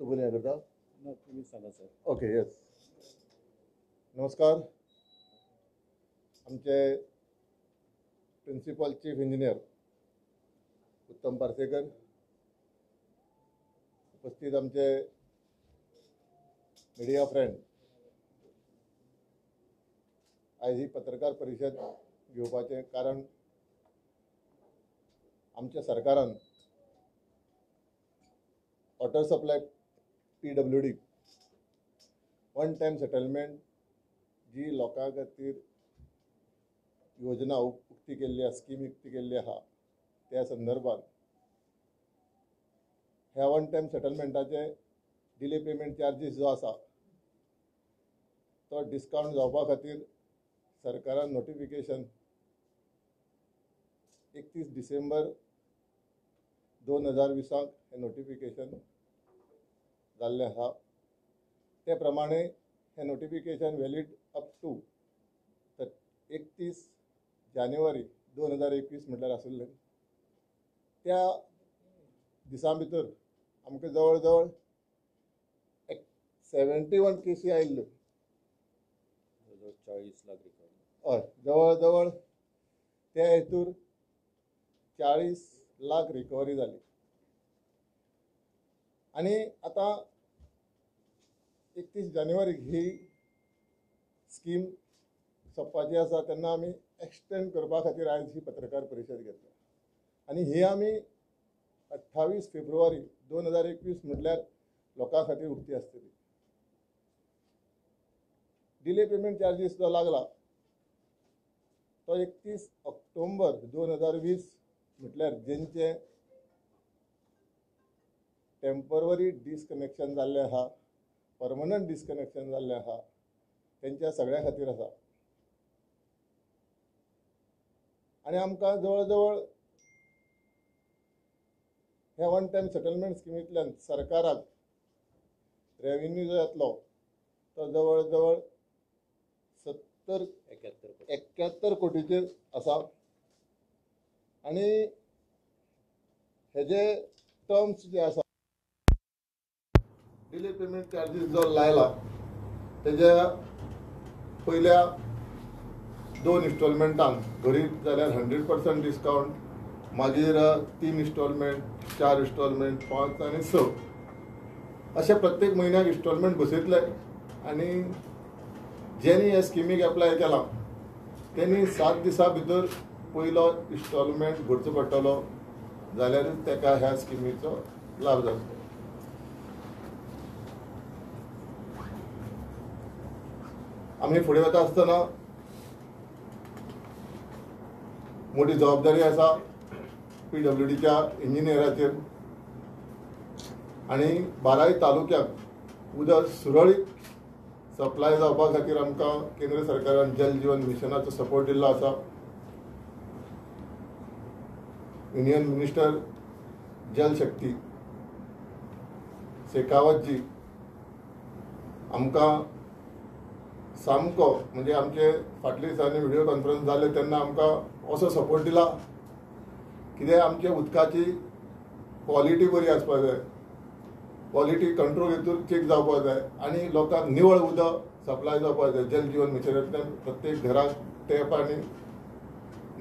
बोलया करता ना तुम्ही सांगा सर. Okay yes. नमस्कार. आमचे प्रिन्सिपल चीफ इंजिनियर उत्तम पार्सेकर, उपस्थित आमचे मिडिया फ्रेंड, आज ही पत्रकार परिषद घेवपाचें कारण आमच्या सरकारान water supply PWD one time settlement जी लोकां खातीर योजना उक्ती केल्ली आसा, स्कीम उक्ती केल्ली आहा, त्या संदर्भात ह्या वन टाइम सेटलमेंटाचे डिले पेमेंट चार्जीस जो आसा तो डिस्काउंट जावपा खातीर सरकारान नोटिफिकेशन 31 डिसेंबर 2020 हे नोटिफिकेशन जाल्लें आहा. ते प्रमाणे हे नोटिफिकेशन वॅलिड अप टू 31 जानेवारी 2021 म्हटल्यार आशिल्लें. त्या दिसां भितर आमकां जवळ जवळ 71 केसी आयिल्ल्यो. 40 लाख रिकॉर्ड. हय, जवळ जवळ त्या हेतूर 40 लाख रिकवरी जाली. आणि आता 31 जानेवारीक ही स्कीम सोंपपाची आसा तेन्ना आमी एक्सटेंड करपा खातीर आयज ही पत्रकार परिशद घेतल्या. आणि ही आमी 28 फेब्रुवारी 2021 म्हटल्यार लोकां खातीर उक्ती आसतली. डिले पेमेंट चार्जीस जो लागला तो 31 ऑक्टोबर 2020 म्हटल्यार जेंचे टेम्पररी डिस्कनेक्शन जाल्लें आहा, परमनंट डिस्कनेक्शन जाल्लें आहा, तेंच्या सगळ्या खातीर आसा. आणि आमकां जवळ जवळ ह्या वन टाइम सेटलमेंट स्किमींतल्यान सरकाराक रेव्हेन्यू जो येतलो तो जवळ जवळ 71 कोटीचेर आसा. आणि हेजे टर्म्स जे आसा, डिले पेमेंट चार्जीस जो लायला तेज्या पयल्या 2 इन्स्टॉलमेंटान भरीत जाल्यार 100% डिस्काउंट, मागीर 3 इन्स्टॉलमेंट, 4 इन्स्टॉलमेंट, 5 आनी 6 अशे प्रत्येक म्हयन्याक इन्स्टॉलमेंट बसयतले. आणि जेनी ह्या स्किमीक एप्लाय केला तेणी 7 दिसां भितर पयलो इन्स्टॉलमेंट भरचो पडटलो, जाल्यारूच तेका ह्या स्किमीचो लाभ जातलो. आमी फुडें वता आसतना मोठी जबाबदारी आसा PWDच्या इंजिनियराचेर. आणि 12 तालुक्यांक उदक सुरळीत सप्लाय जावपा खातीर आमकां केंद्र सरकारान जल जीवन मिशनाचो सपोर्ट दिल्लो आसा. युनियन मिनिस्टर जल शक्ती शेखावत जी आमकां सामको म्हणजे आमचे फाटल्या दिसांनी व्हिडिओ कॉन्फरन्स जाले तेन्ना आमकां असो सपोर्ट दिला कित्याक आमच्या उदकाची क्वॉलिटी बरी आसपाक जाय, क्वॉलिटी कंट्रोल हेतून चेक जावपाक जाय आणि लोकांक निवळ उदक सप्लाय जावपाक जाय. जल जीवन मिशनांतल्यान प्रत्येक घराक टॅप आनी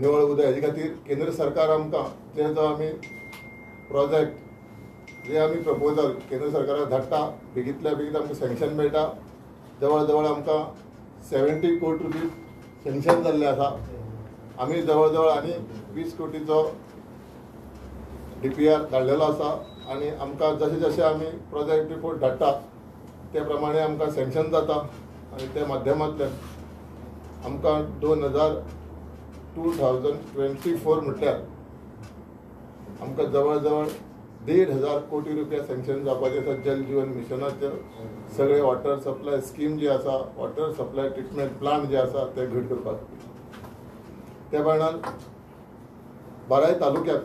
निवळ उदक हेजे खातीर केंद्र सरकार आमकां जे जो आमी प्रोजेक्ट जे आमी प्रपोजल केंद्र सरकाराक धाडटा बेगींतल्या बेगीन आमकां सँक्शन मेळटा. जवळ जवळ आमकां 70 कोटी रुपीज सँक्शन जाल्ले आसा. आमी जवळ जवळ आनी 20 कोटीचो DPR धाडलेलो आसा. आणि आमकां जशें जशें आमी प्रोजेक्ट रिपोर्ट धाडटा त्या प्रमाणे आमकां सँक्शन जाता. आणि त्या माध्यमांतल्यान आमकां 2024 म्हटल्यार आमकां जवळ जवळ 1,500 कोटी रुपया सँक्शन जावपाचे आसा. जल जीवन मिशनाचे सगळे वॉटर सप्लाय स्कीम जी आसा, वॉटर सप्लाय ट्रिटमेंट प्लांट जे आसा ते घट करपाक. त्या कारणान 12 तालुक्यात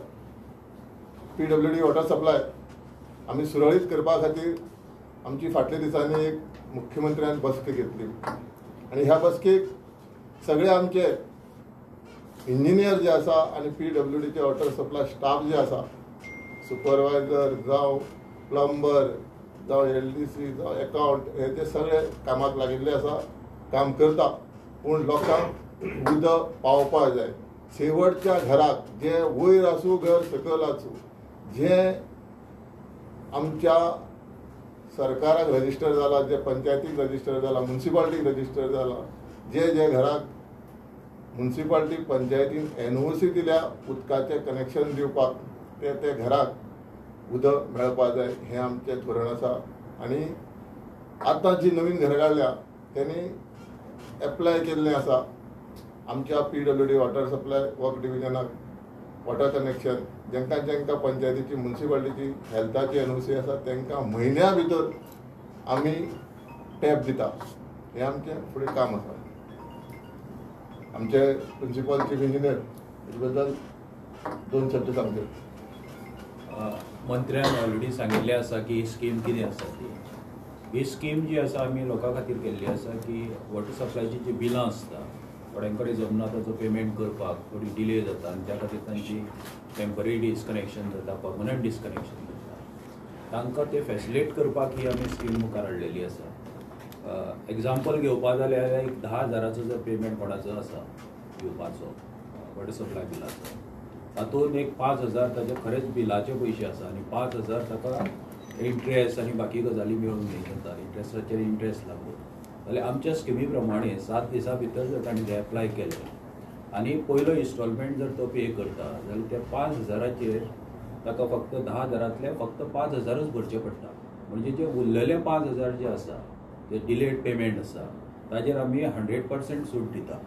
PWD वॉटर सप्लाय आमी सुरळीत करपा खातीर आमची फाटल्या दिसांनी एक मुख्यमंत्र्यान बसक घेतली. आणि ह्या बसकेक सगळे आमचे इंजिनियर जे आसा आणि PWDचे वॉटर सप्लाय स्टाफ जे आसा, सुपरवायझर जावं, प्लंबर, जावं LDC जावं अकाउंट हे ते सगळे कामाक लागिल्ले आसा, काम करता. पूण लोकांक उदक पावपाक जाय. शेवटच्या घराक जे वयर आसूं घर सकयल आसूं, जे आमच्या सरकाराक रजिस्टर जाला, जे पंचायतीक रजिस्टर जाला, म्युन्सिपाल्टीक रजिस्टर जाला, जे घराक म्युन्सिपाल्टी पंचायतीन NOC दिल्या उदकाचें कनेक्शन दिवपाक, ते घराक उदक मेळपाक जाय हें आमचें धोरण आसा. आनी आतां जी नवीन घरां काडल्या त्यांनी एप्लाय केल्लें आसा आमच्या PWD वॉटर सप्लाय वर्क डिविजनाक वॉटर कनेक्शन, जेंका पंचायतीची म्युन्सिपाल्टीची हेल्थाची NOC आसा तांकां म्हयन्या भितर आमी टॅप दिता. हें आमचें फुडें काम आसा. आमचे प्रिन्सिपल चीफ इंजिनियर हेजे बद्दल 2 शब्द सांगचे. मंत्र्यान ऑलरेडी सांगिल्लें आसा की ही स्कीम कितें आसा ती. ही स्कीम जी आसा आमी लोकां खातीर केल्ली आसा की वॉटर सप्लायची जी बिलां आसता, थोड्यां कडेन जमना ताचो पेमेंट करपाक थोडी डिले जाता आनी त्या खातीर तांची टेम्पररी डिस्कनेक्शन जाता, परमनंट डिस्कनेक्शन जाता. तांकां ते फॅसिलेट करपाक ही आमी स्कीम मुखार हाडलेली आसा. एग्जाम्पल घेवपा जाल्यार एक 10,000 जर पेमेंट कोणाचो आसा येवपाचो वॉटर सप्लाय बिलाचो, तातूंत एक 5,000 ताचे खरेंच बिलाचे पयशे आसा आनी 5,000 ताका इंट्रेस्ट आनी बाकी गजाली मेळून जाता. इंट्रेस्टाचेर इंट्रेस्ट लागून जाल्यार आमच्या स्किमी प्रमाणे 7 दिसां भितर जर ताणें ते एप्लाय केलें आनी पयलो इन्स्टॉलमेंट जर तो पे करता जाल्यार त्या 5,000चेर ताका फक्त 10,000तले फक्त 5,000च भरचे पडटा. म्हणजे जे उरलेले 5,000 जे आसा ते डिलेड पेमेंट आसा ताजेर आमी 100% सूट दिता.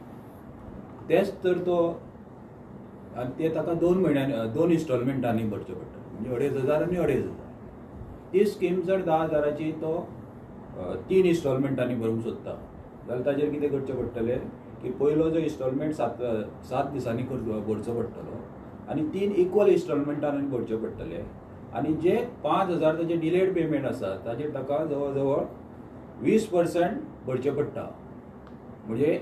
तेच तर तो आनी ते ताका 2 म्हयन्यांनी 2 इन्स्टॉलमेंटांनी भरचे पडटा. म्हणजे 2,500 आनी 2,500. ती स्कीम जर 10,000ची तो 3 इन्स्टॉलमेंटांनी भरूंक सोदता जाल्यार ताजेर कितें करचें पडटलें की पयलो जो इन्स्टॉलमेंट 7 दिसांनी भरचो पडटलो आनी 3 इक्वल इन्स्टॉलमेंटांनी भरचे पडटले. आनी जे 5,000 ताजे डिलेड पेमेंट आसा ताजेर ताका जवळ जवळ 20% भरचे पडटा. म्हणजे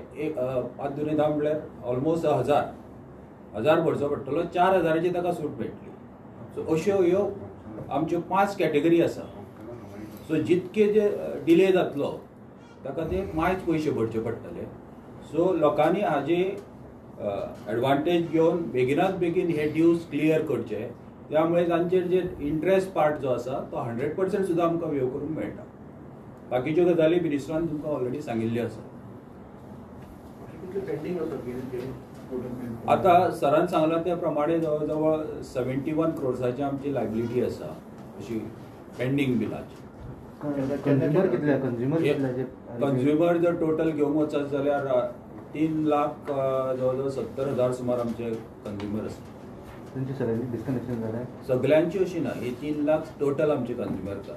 5 दुने 10 म्हळ्यार ऑलमोस्ट 1,000 भरचो पडटलो. 4,000ची ताका सूट मेळटली. सो अश्यो ह्यो आमच्यो 5 कॅटेगरी आसा. सो जितके जे डिले जातलो ताका ते मायच पयशे भरचे पडटले. सो लोकांनी हाजे एडवांटेज घेवन बेगिनाच बेगीन हे ड्यूज क्लियर करचे. त्यामुळे तांचेर जे इंट्रेस्ट पार्ट जो आसा तो 100% सुद्दां आमकां वेव करूंक मेळटा. बाकीच्यो गजाली मिनिस्टरान तुमकां ऑलरेडी सांगिल्ल्यो आसा. आता सरान सांगला त्या प्रमाणे जवळ जवळ 71 crores आमची लायबिलिटी आसा अशी पेंडींग बिलाची. कंझ्युमर जर टोटल घेवंक वचत जाल्यार 3 लाख जवळ जवळ 70,000 सुमार आमचे कंझ्युमर आसा. तुमची सगळ्यांची डिस्कनेक्शन जाल्या? सगळ्यांची अशी ना. ही 3 लाख टोटल आमचे कंझ्युमर आसा.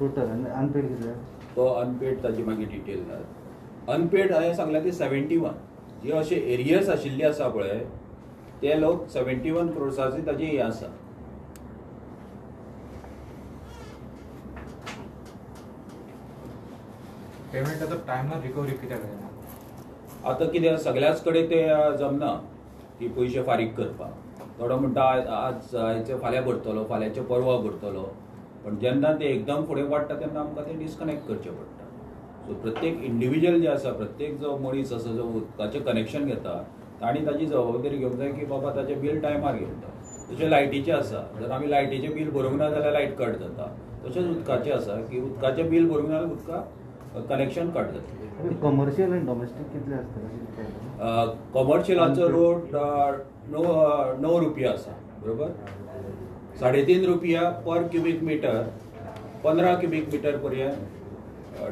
टोटल अनपेड कितले? तो अनपेड ताजी मागीर डिटेल अनपेड हांवें सांगला ती 71. जे अशे एरियर्स आशिल्ले आसा पळय ते लोक 71 crores ताजी हे आसा. पेमेंट आता टायमार रिकवरी कित्याक जायना? आता कितें सगळ्याच कडेन ते जमना की पयशे फारीक करपाक. थोडो म्हणटा आज आयचे फाल्यां भरतलो, फाल्यांचे परवा भरतलो. पण जेन्ना ते एकदम फुडें वाडटा तेन्ना आमकां ते डिस्कनेक्ट करचें पडटा. सो प्रत्येक इंडिविज्युअल जे आसा, प्रत्येक जो मनीस आसा जो उदकाचें कनेक्शन घेता ताणी ताची जबाबदारी घेवंक जाय की बाबा ताचें बील टायमार घेवता. तशें लायटीचें आसा, जर आमी लायटीचें बील भरूंक ना जाल्यार लायट कट जाता. तशेंच उदकाचें आसा की उदकाचें बील भरूंक ना जाल्यार उदकाक कनेक्शन कट जाता. कमर्शियल आनी डोमेस्टीक कितले आसता? कमर्शियलाचो रेट 9 रुपया आसा, बरोबर. 3.5 रुपया per cubic metre, 15 cubic metre पर्यंत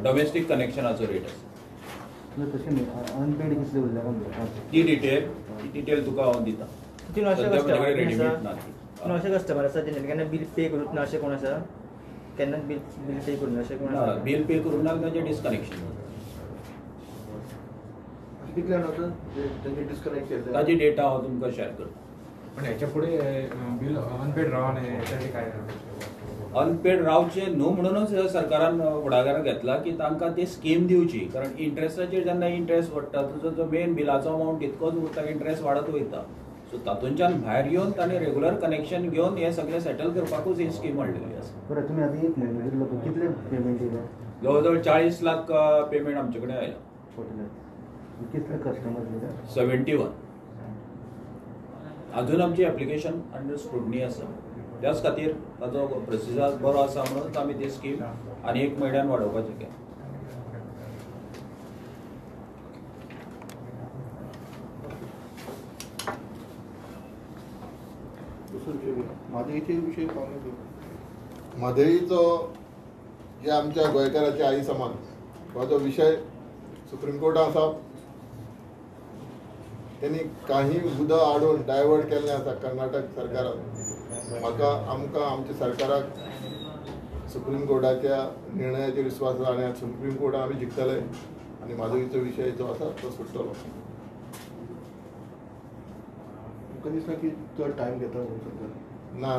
डोमेस्टीक कनेक्शनाचो रेट आसा. तशें न्ही, अनपेड कितले उरल्या? ती डिटेल तुका हांव दिता. अशे कस्टमर आसा जेणे केन्ना बील पे करूंक ना अशें कोण आसा? केन्ना बील पे करूंक ना अशें कोण आसा? बील पे करूंक ना ताचें डिस्कनेक्शन जाता. ताची डेटा हांव तुमकां शेअर करता. पण ह्याच्या पुढे बिल अनपेड रावा नये यासाठी काय? अनपेड रावचे न्हू म्हणूनच सरकारान फुडाकार घेतला की तांकां ती स्कीम दिवची. कारण इंट्रेस्टाचेर जेन्ना इंट्रेस्ट वाडटा तुजो जो मेन बिलाचो अमावंट तितकोच उरता, इंट्रेस्ट वाडत वयता. सो तातूंतल्यान भायर येवन ताणें रेगुलर कनेक्शन घेवन हें सगळें सेटल करपाकूच ही स्कीम हाडलेली आसा. बरं तुम्ही आधी एक महिना दिलो कितले पेमेंट दिले जवळ 40 लाख पेमेंट आमचे कडेन आयला. टोटल कितले कस्टमर दिले 71. अजून आमची एप्लिकेशन अंडर स्क्रुटनी आसा. त्याच खातीर ताजो प्रोसिजर बरो आसा म्हणून आमी ती स्कीम आनी 1 म्हयन्यान वाडोवपाचें केलें. म्हादईचे विषय पावले म्हादईचो जे आमच्या गोंयकाराचे आई समान हो जो विषय सुप्रीम कोर्टात आसा. त्यांनी काही उदक हाडून डायवर्ट केल्लें आसा कर्नाटक सरकारान. म्हाका आमकां आमच्या सरकाराक सुप्रीम कोर्टाच्या निर्णयाचेर विश्वास आसा आनी सुप्रीम कोर्टात आमी जिखतले आनी म्हादईचो विशय जो आसा तो सुट्टलो. म्हाका दिसता की चड टायम घेता म्हणून सरकार. ना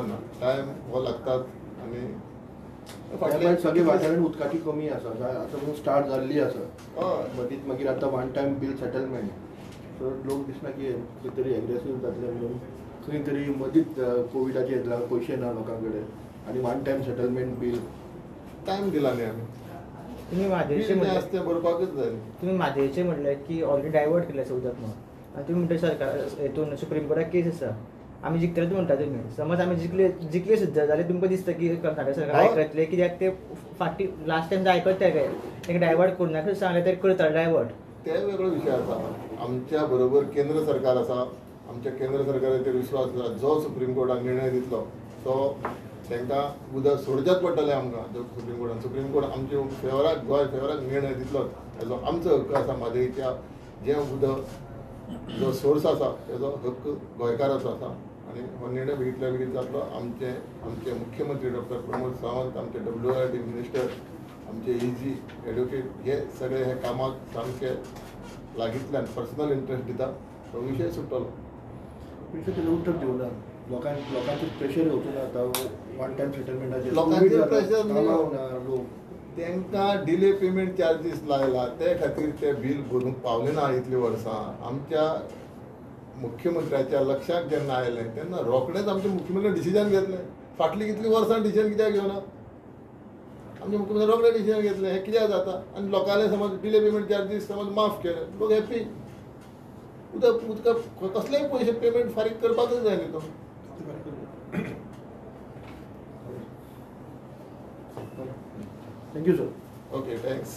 टायम हो लागतात आनी फाटल्यान सगळे वाठारांत उदकाची कमी आसा आतां म्हणून स्टार्ट जाल्ली आसा. हय मदींच मागीर आतां one time bill settlement so लोक दिसना की खंय तरी एग्रेसीव जातले म्हणून खंय तरी मदींच कोविडाचे येतला पयशे ना लोकां कडेन आनी one time settlement bill time दिला न्ही आमी. तुम्ही म्हादईचे बील म्हणले आसा तें भरपाकूच जाय. तुम्ही म्हादईचे म्हणले की ऑलरेडी डायवर्ट केलें आसा उदक म्हणून आनी तुमी म्हणटा सरकार हेतून सुप्रीम कोर्टाक केस आसा. आमी जिखतलेच म्हणटा तुमी. समज आमी जिखले सुद्दां जाल्यार तुमकां दिसता की कर्नाटक सरकार आयकतले कित्याक ते फाटी लास्ट टायम आयकतले रे ताका डायवर्ट करूं नाका सांगलें ते करता डायवर्ट. ते वेगळो विशय आसा. आमच्या बरोबर केंद्र सरकार आसा. आमच्या केंद्र सरकाराचेर विश्वास आसा. जो सुप्रीम कोर्टान निर्णय दितलो तो तांकां उदक सोडचेंच पडटलें आमकां. जो सुप्रीम कोर्ट आमचे फेवराक गोंय फेवराक निर्णय दितलो हेजो आमचो हक्क आसा. म्हादईच्या जें उदक जो सोर्स आसा तेजो हक्क गोंयकाराचो आसा आनी हो निर्णय बेगींतल्या बेगीन जातलो. आमचे मुख्यमंत्री डॉक्टर प्रमोद सावंत, आमचे WRD मिनिस्टर, आमचे EG एडवोकेट हे सगळे हे कामाक सामके लागींतल्यान पर्सनल इंट्रस्ट दिता. तो विशय सुट्टलो. तेजें उत्तर दिवना लोकांचेर प्रेशर येवचो ना आतां वन टायम सेटलमेंटाचेर. लोकांचेर pressure न्ही. ना लोक तांकां डिले पेमेंट चार्जीस लायला ते खातीर ते बील भरूंक पावले ना इतलीं वर्सां. आमच्या मुख्यमंत्र्याच्या लक्षाक जेन्ना आयलें तेन्ना रोखडेंच आमचे मुख्यमंत्र्यान डिसिजन घेतलें. फाटलीं कितलीं वर्सां डिसिजन कित्याक घेवना. आमचे मुख्यमंत्री रोखडें डिसिजन घेतलें. हें कित्याक जाता आनी लोकांले समज डिले पेमेंट चार्जीस समज माफ केले लोक हॅप्पी. उदक कसलेय पयशे पेमेंट फारीक करपाकूच जाय न्ही तो. Thank you sir. Okay thanks.